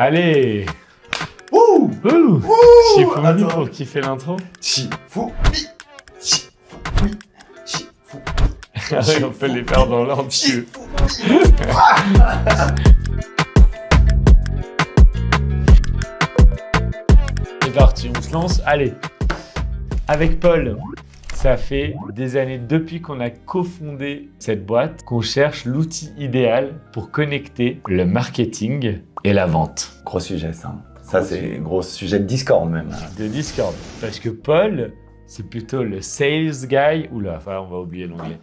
Allez. Ouh. Shifumi pour kiffer l'intro. Shifumi. Ah ouais, on peut les faire dans l'ordre. C'est parti, on se lance. Allez. Avec Paul, ça fait des années depuis qu'on a cofondé cette boîte qu'on cherche l'outil idéal pour connecter le marketing et la vente. Gros sujet ça. Ça c'est gros sujet de Discord même. De Discord. Parce que Paul, c'est plutôt le sales guy. Oula, enfin on va oublier l'anglais.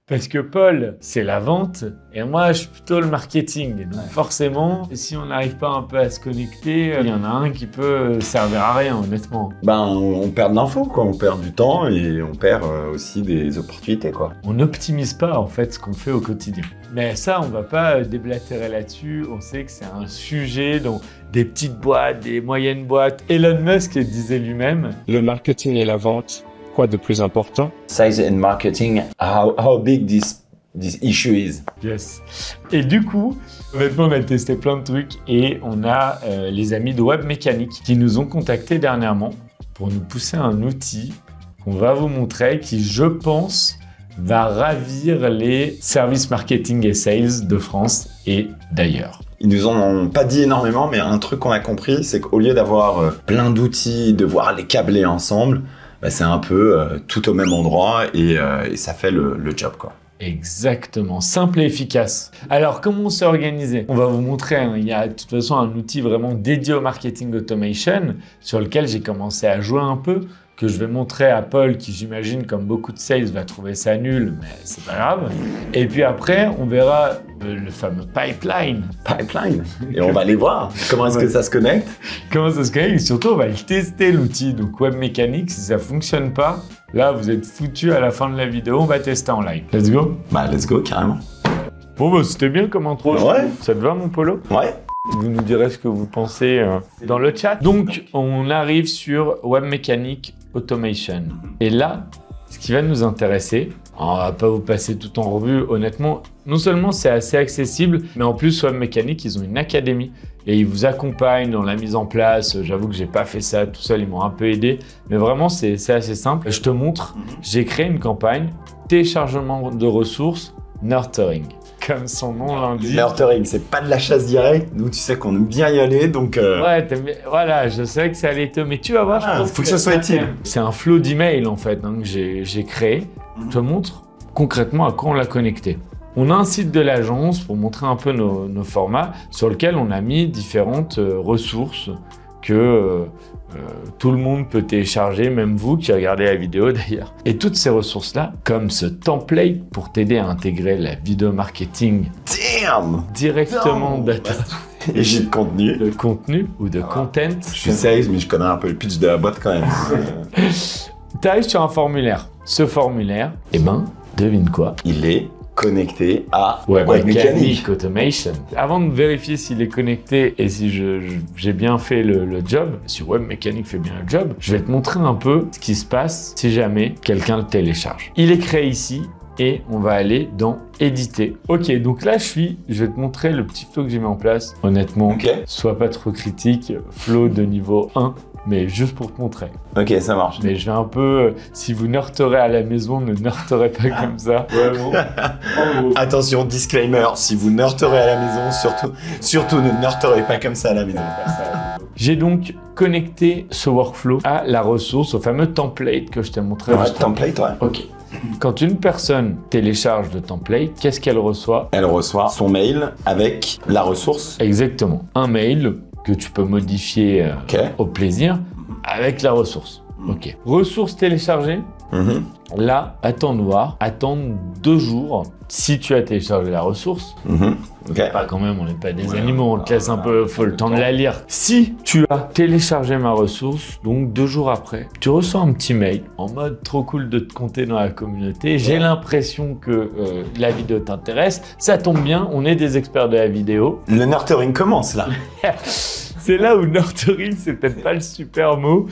Parce que Paul, c'est la vente et moi, je suis plutôt le marketing. Donc forcément, si on n'arrive pas un peu à se connecter, il y en a un qui peut servir à rien, honnêtement. Ben, on perd de l'info, quoi. On perd du temps et on perd aussi des opportunités, quoi. On n'optimise pas, en fait, ce qu'on fait au quotidien. Mais ça, on va pas déblatérer là-dessus. On sait que c'est un sujet dont des petites boîtes, des moyennes boîtes. Elon Musk disait lui-même. Le marketing et la vente. Quoi de plus important? Size and marketing, how big this issue is. Yes. Et du coup, honnêtement, on a testé plein de trucs et on a les amis de Web Mécanique qui nous ont contactés dernièrement pour nous pousser un outil qu'on va vous montrer qui, je pense, va ravir les services marketing et sales de France et d'ailleurs. Ils nous ont pas dit énormément, mais un truc qu'on a compris, c'est qu'au lieu d'avoir plein d'outils, devoir les câbler ensemble, bah, c'est un peu tout au même endroit et ça fait le job, quoi. Exactement, simple et efficace. Alors, comment on s'est organisé? On va vous montrer, hein, il y a de toute façon un outil vraiment dédié au marketing automation sur lequel j'ai commencé à jouer un peu, que je vais montrer à Paul qui, j'imagine, comme beaucoup de sales, va trouver ça nul, mais c'est pas grave. Et puis après, on verra le fameux pipeline. Pipeline. Et on va aller voir comment est-ce que ça se connecte. Comment ça se connecte et surtout, on va le tester, l'outil. Donc, Web Mécanique, si ça fonctionne pas, là, vous êtes foutus à la fin de la vidéo. On va tester en live. Let's go. Bah, let's go, carrément. Bon, bah, c'était bien comme intro. Ouais. Ça te va, mon Polo? Ouais. Vous nous direz ce que vous pensez dans le chat. Donc, on arrive sur Web Mécanique Automation. Et là, ce qui va nous intéresser, on va pas vous passer tout en revue, honnêtement, non seulement c'est assez accessible, mais en plus, Web Mécanique, ils ont une académie et ils vous accompagnent dans la mise en place. J'avoue que j'ai pas fait ça tout seul, ils m'ont un peu aidé, mais vraiment, c'est assez simple. Je te montre, j'ai créé une campagne, téléchargement de ressources, nurturing. Comme son nom l'indique. Nurturing, c'est pas de la chasse directe, nous tu sais qu'on aime bien y aller, donc... Ouais, voilà, je savais que ça allait être... Mais tu vas voir, je pense faut que ce soit utile. C'est un flow d'email en fait hein, que j'ai créé. Je te montre concrètement à quoi on l'a connecté. On a un site de l'agence pour montrer un peu nos formats sur lequel on a mis différentes ressources que tout le monde peut télécharger, même vous qui regardez la vidéo d'ailleurs. Et toutes ces ressources-là, comme ce template pour t'aider à intégrer la vidéo marketing directement de et j'ai de contenu. De contenu ou de content. Je suis sales, mais je connais un peu le pitch de la boîte quand même. Tu arrives sur un formulaire. Ce formulaire, eh ben, devine quoi? Il est connecté à Web Mécanique Automation. Avant de vérifier s'il est connecté et si j'ai bien fait le job, si Web Mécanique fait bien le job, je vais te montrer un peu ce qui se passe si jamais quelqu'un le télécharge. Il est créé ici et on va aller dans éditer. Ok, donc là je vais te montrer le petit flow que j'ai mis en place. Honnêtement, sois pas trop critique, flow de niveau 1. Mais juste pour te montrer. Ok, ça marche. Mais je vais un peu... si vous nurturez à la maison, ne nurturez pas comme ça. Vraiment. Attention, disclaimer, si vous nurturez à la maison, surtout ne nurturez pas comme ça à la maison. J'ai donc connecté ce workflow à la ressource, au fameux template que je t'ai montré. Ouais, template, ouais. Ok. Quand une personne télécharge le template, qu'est-ce qu'elle reçoit? Elle reçoit son mail avec la ressource. Exactement. Un mail que tu peux modifier au plaisir avec la ressource. Ok. Ressource téléchargée. Là, attends de voir. Attendre 2 jours si tu as téléchargé la ressource. Pas quand même, on n'est pas des animaux, on te laisse un peu, faut le temps de la lire. Si tu as téléchargé ma ressource, donc 2 jours après, tu reçois un petit mail en mode trop cool de te compter dans la communauté. J'ai l'impression que la vidéo t'intéresse. Ça tombe bien, on est des experts de la vidéo. Le nurturing commence là. c'est là où nurturing, c'est peut-être pas le super mot,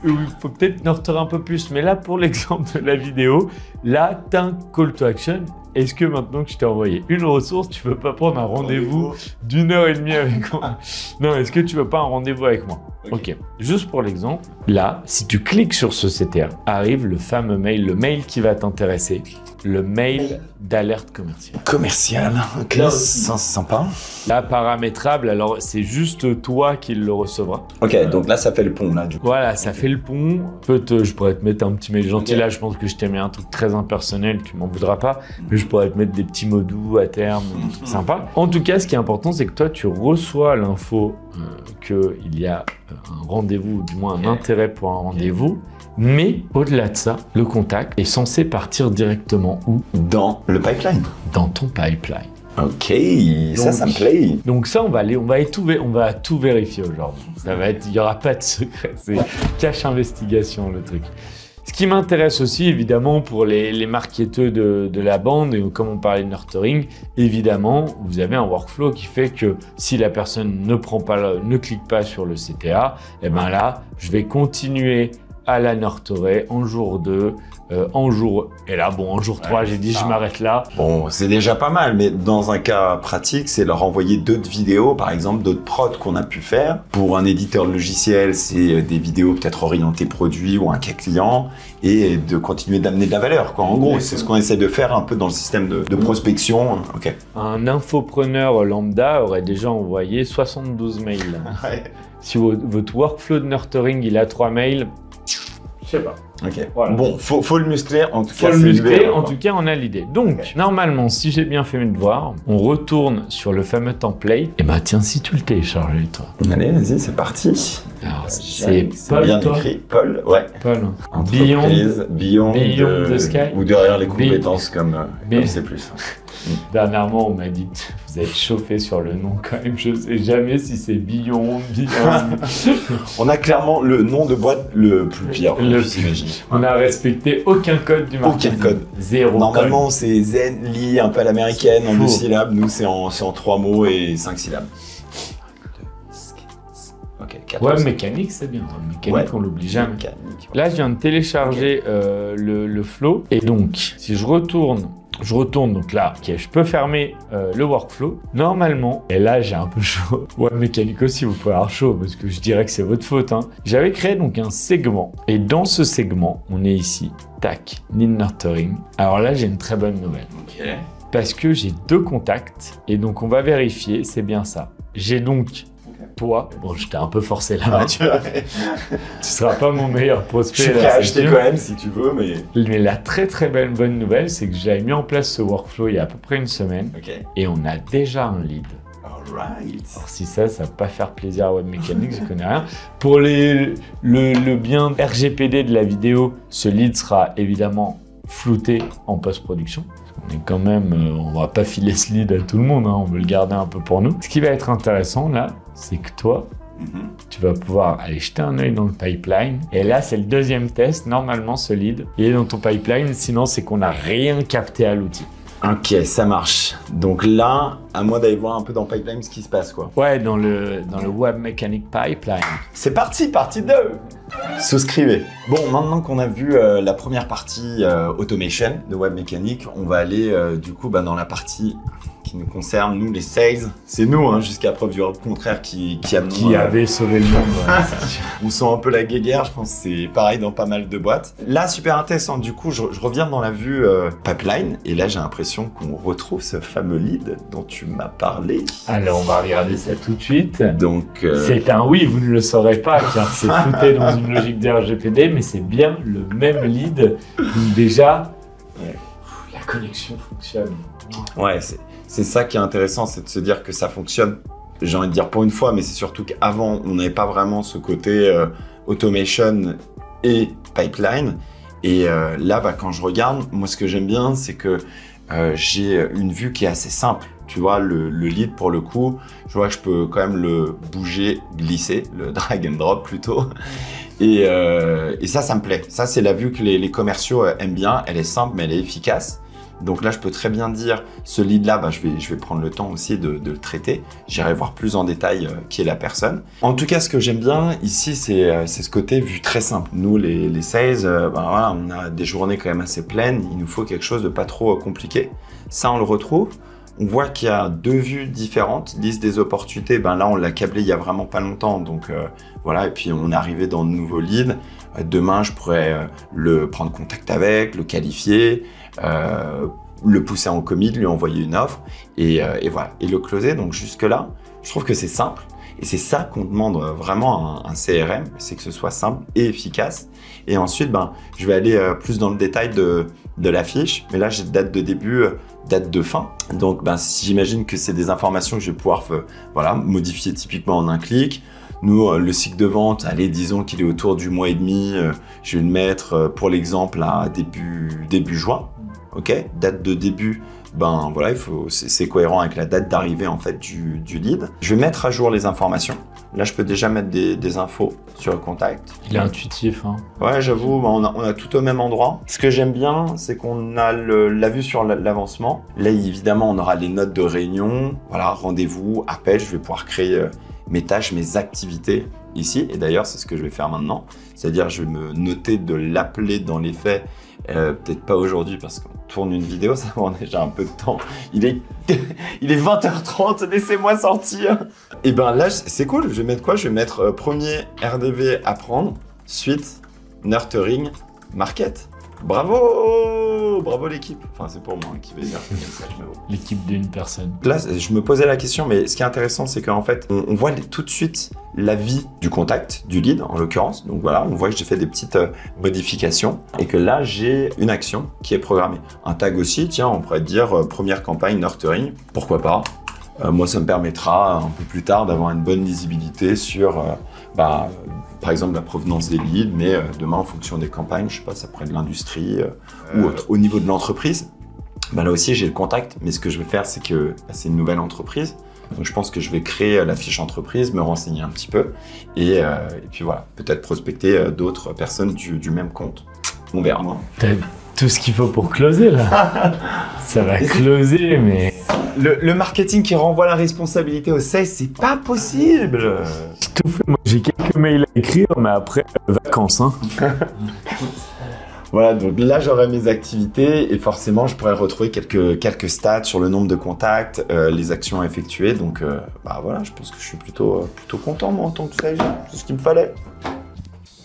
où il faut peut-être nurturer un peu plus. Mais là, pour l'exemple de la vidéo, là, t'as un call to action. Est-ce que maintenant que je t'ai envoyé une ressource, tu veux pas prendre un rendez-vous d'1h30 avec moi? Non, est-ce que tu veux pas un rendez-vous avec moi? Ok. Juste pour l'exemple, là, si tu cliques sur ce CTA, arrive le fameux mail, le mail qui va t'intéresser, le mail d'alerte commerciale. Commercial, ok, c'est sympa. Là, paramétrable, alors c'est juste toi qui le recevras. Ok, donc là, ça fait le pont, là, du coup. Voilà, ça fait le pont. Je pourrais te mettre un petit mail gentil. Là, je pense que je t'ai mis un truc très impersonnel, tu m'en voudras pas. Mais je pourrais te mettre des petits mots doux à terme, des trucs sympas. En tout cas, ce qui est important, c'est que toi, tu reçois l'info qu'il y a un rendez-vous, ou du moins un intérêt pour un rendez-vous. Mais au-delà de ça, le contact est censé partir directement où? Dans le pipeline. Dans ton pipeline. Ok, ça me plaît. Donc ça, on va tout vérifier aujourd'hui. Il n'y aura pas de secret, c'est cache investigation le truc. Ce qui m'intéresse aussi, évidemment, pour les marketeurs de la bande, et comme on parlait de nurturing, évidemment, vous avez un workflow qui fait que si la personne ne clique pas sur le CTA, et ben là, je vais continuer à la nurturer en jour 2, en jour... Et là, bon, en jour 3, j'ai dit, je m'arrête là. Bon, c'est déjà pas mal, mais dans un cas pratique, c'est leur envoyer d'autres vidéos, par exemple, d'autres prods qu'on a pu faire. Pour un éditeur de logiciel, c'est des vidéos peut-être orientées produits ou un cas client, et de continuer d'amener de la valeur, quoi. En gros, c'est ce qu'on essaie de faire un peu dans le système de prospection. Ok. Un infopreneur lambda aurait déjà envoyé 72 mails. Ouais. Si votre workflow de nurturing, il a 3 mails, je sais pas. Ok. Voilà. Bon, faut le muscler. En tout Faut cas, le muscler. l'idée, En tout cas, on a l'idée. Donc, normalement, si j'ai bien fait mes devoirs, on retourne sur le fameux template. Et bah tiens, si tu le télécharges, toi. Allez, vas-y, c'est parti. Alors, c'est bien Paul, toi. écrit. Paul, ouais. Paul. Entreprise, Beyond de Sky. Ou derrière les compétences comme Beyond. c'est plus. Dernièrement, on m'a dit vous êtes chauffé sur le nom quand même. Je sais jamais si c'est Beyond. On a clairement le nom de boîte le plus pire. On n'a respecté aucun code du marketing. Aucun code. Zéro. Normalement, c'est Zen, Li, un peu à l'américaine, en 2 syllabes. Nous, c'est en 3 mots et 5 syllabes. Ok, 14. Ouais, mécanique, c'est bien. Mécanique, on l'oublie jamais. Mécanique, ouais. Là, je viens de télécharger le flow. Et donc, si je retourne, donc là, ok, je peux fermer le workflow. Normalement, et là, j'ai un peu chaud. Ouais, mécanique aussi, vous pouvez avoir chaud parce que je dirais que c'est votre faute. Hein. J'avais créé donc un segment. Et dans ce segment, on est ici. Tac, need nurturing. Alors là, j'ai une très bonne nouvelle. Ok. Parce que j'ai 2 contacts. Et donc, on va vérifier, c'est bien ça. J'ai donc toi. Bon, je t'ai un peu forcé là. Tu seras pas mon meilleur prospect. Je suis prêt à acheter quand même si tu veux, mais... Mais la très bonne nouvelle, c'est que j'avais mis en place ce workflow il y a à peu près une semaine. Ok. Et on a déjà un lead. Alright. Alors si ça va pas faire plaisir à Webmecanics, je connais rien. Pour le bien RGPD de la vidéo, ce lead sera évidemment flouté en post-production. On est quand même, on va pas filer ce lead à tout le monde, hein, on veut le garder un peu pour nous. Ce qui va être intéressant là, c'est que toi, tu vas pouvoir aller jeter un œil dans le pipeline. Et là, c'est le 2e test. Normalement, ce lead, il est dans ton pipeline. Sinon, c'est qu'on n'a rien capté à l'outil. Ok, ça marche. Donc là, à moi d'aller voir un peu dans Pipeline ce qui se passe, quoi. Ouais, dans le Webmecanic Pipeline. C'est parti, partie 2. Souscrivez. Bon, maintenant qu'on a vu la première partie automation de Webmecanic, on va aller du coup dans la partie qui nous concerne, nous les sales. C'est nous, hein, jusqu'à preuve du contraire, qui avait sauvé le monde. Ouais, on sent un peu la guéguerre, je pense que c'est pareil dans pas mal de boîtes. Là, super intéressant. Du coup, je reviens dans la vue pipeline, et là, j'ai l'impression qu'on retrouve ce fameux lead dont tu m'as parlé. Alors, on va regarder ça tout de suite. Donc, c'est un oui, vous ne le saurez pas, car c'est flouté dans une logique de RGPD, mais c'est bien le même lead. Donc déjà, la connexion fonctionne. Ouais, c'est ça qui est intéressant, c'est de se dire que ça fonctionne. J'ai envie de dire pour une fois, mais c'est surtout qu'avant, on n'avait pas vraiment ce côté automation et pipeline. Et là, quand je regarde, moi, ce que j'aime bien, c'est que j'ai une vue qui est assez simple. Tu vois, le lead, pour le coup, je vois que je peux quand même le bouger, glisser, le drag and drop plutôt. Et ça me plaît. Ça, c'est la vue que les commerciaux aiment bien. Elle est simple, mais elle est efficace. Donc là, je peux très bien dire, ce lead-là, bah, je vais prendre le temps aussi de le traiter. J'irai voir plus en détail qui est la personne. En tout cas, ce que j'aime bien ici, c'est ce côté vue très simple. Nous, les sales, bah, voilà, on a des journées quand même assez pleines. Il nous faut quelque chose de pas trop compliqué. Ça, on le retrouve. On voit qu'il y a 2 vues différentes. Liste des opportunités, ben là, on l'a câblé il y a vraiment pas longtemps. Donc voilà, et puis on est arrivé dans de nouveaux leads. Demain, je pourrais le prendre contact avec, le qualifier, le pousser en commit, lui envoyer une offre et voilà, et le closer. Donc jusque-là, je trouve que c'est simple. Et c'est ça qu'on demande vraiment à un CRM, c'est que ce soit simple et efficace. Et ensuite, ben, je vais aller plus dans le détail de la fiche. Mais là, j'ai date de début, date de fin. Donc, ben, j'imagine que c'est des informations que je vais pouvoir voilà, modifier typiquement en un clic. Nous, le cycle de vente, allez, disons qu'il est autour du mois et demi. Je vais le mettre, pour l'exemple, à début juin. Ok, date de début. Ben voilà, c'est cohérent avec la date d'arrivée en fait du lead. Je vais mettre à jour les informations. Là, je peux déjà mettre des infos sur le contact. Il est intuitif, hein. Ouais, j'avoue, ben, on a tout au même endroit. Ce que j'aime bien, c'est qu'on a la vue sur l'avancement. Là, évidemment, on aura les notes de réunion. Voilà, rendez-vous, appel. Je vais pouvoir créer mes tâches, mes activités ici. Et d'ailleurs, c'est ce que je vais faire maintenant. C'est-à-dire, je vais me noter de l'appeler dans les faits. Peut-être pas aujourd'hui parce qu'on tourne une vidéo, ça prend déjà un peu de temps. Il est 20h30, laissez-moi sortir. Et ben là, c'est cool. Je vais mettre quoi? Je vais mettre premier RDV apprendre, suite nurturing, market. Bravo! Bravo l'équipe. Enfin, c'est pour moi qui vais dire ça. L'équipe d'une personne. Là, je me posais la question, mais ce qui est intéressant, c'est qu'en fait, on voit tout de suite la vie du contact, du lead en l'occurrence. Donc voilà, on voit que j'ai fait des petites modifications et que là, j'ai une action qui est programmée. Un tag aussi, tiens, on pourrait dire première campagne nurturing. Pourquoi pas? Moi, ça me permettra un peu plus tard d'avoir une bonne lisibilité sur, par exemple, la provenance des leads, mais demain, en fonction des campagnes, je sais pas, ça pourrait être de l'industrie ou autre. Au niveau de l'entreprise, bah, là aussi, j'ai le contact, mais ce que je vais faire, c'est que c'est une nouvelle entreprise. Donc, je pense que je vais créer la fiche entreprise, me renseigner un petit peu et puis voilà, peut-être prospecter d'autres personnes du même compte. On verra. T'as tout ce qu'il faut pour closer, là. Ça va closer, mais... Le marketing qui renvoie la responsabilité au sales, c'est pas possible. Tout fait. Moi, j'ai quelques mails à écrire, mais après, vacances, hein. Voilà, donc là, j'aurai mes activités et forcément, je pourrais retrouver quelques stats sur le nombre de contacts, les actions effectuées. Donc, bah voilà, je pense que je suis plutôt content, moi, en tant que sales. C'est ce qu'il me fallait.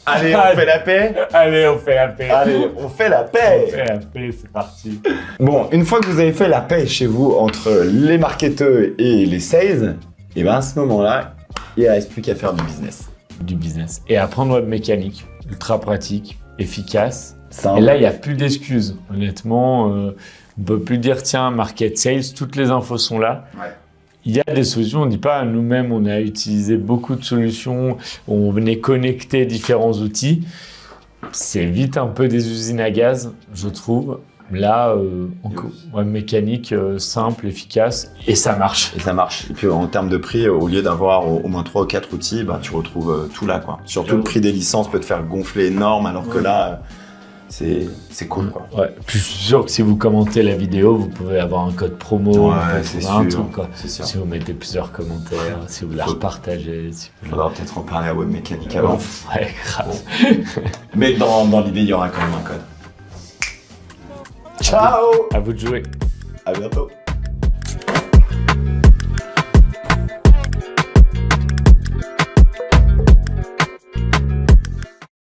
Allez, on fait la paix. Allez, on fait la paix. Allez, on fait la paix. On fait la paix, c'est parti. Bon, une fois que vous avez fait la paix chez vous entre les marketeurs et les sales, et ben à ce moment-là, il ne reste plus qu'à faire du business. Du business. Et apprendre web mécanique, ultra pratique, efficace. Ça, et là, il n'y a plus d'excuses. Honnêtement, on ne peut plus dire, tiens, market sales, toutes les infos sont là. Ouais. Il y a des solutions, on ne dit pas, nous-mêmes, on a utilisé beaucoup de solutions, on venait connecter différents outils. C'est vite un peu des usines à gaz, je trouve. Là, web mécanique, simple, efficace, et ça marche. Et ça marche. Et puis en termes de prix, au lieu d'avoir au moins 3 ou 4 outils, bah, tu retrouves tout là, quoi. Surtout le prix des licences peut te faire gonfler énorme, alors que là, c'est cool, quoi. Ouais. Puis je suis sûr que si vous commentez la vidéo, vous pouvez avoir un code promo, c'est un sûr, truc, quoi. C'est sûr. Si vous mettez plusieurs commentaires, si vous la repartagez. Si vous... Faudra peut-être en parler à web mécanique avant. Ouais, grave. Mais dans l'idée, il y aura quand même un code. Ciao! À vous de jouer. À bientôt.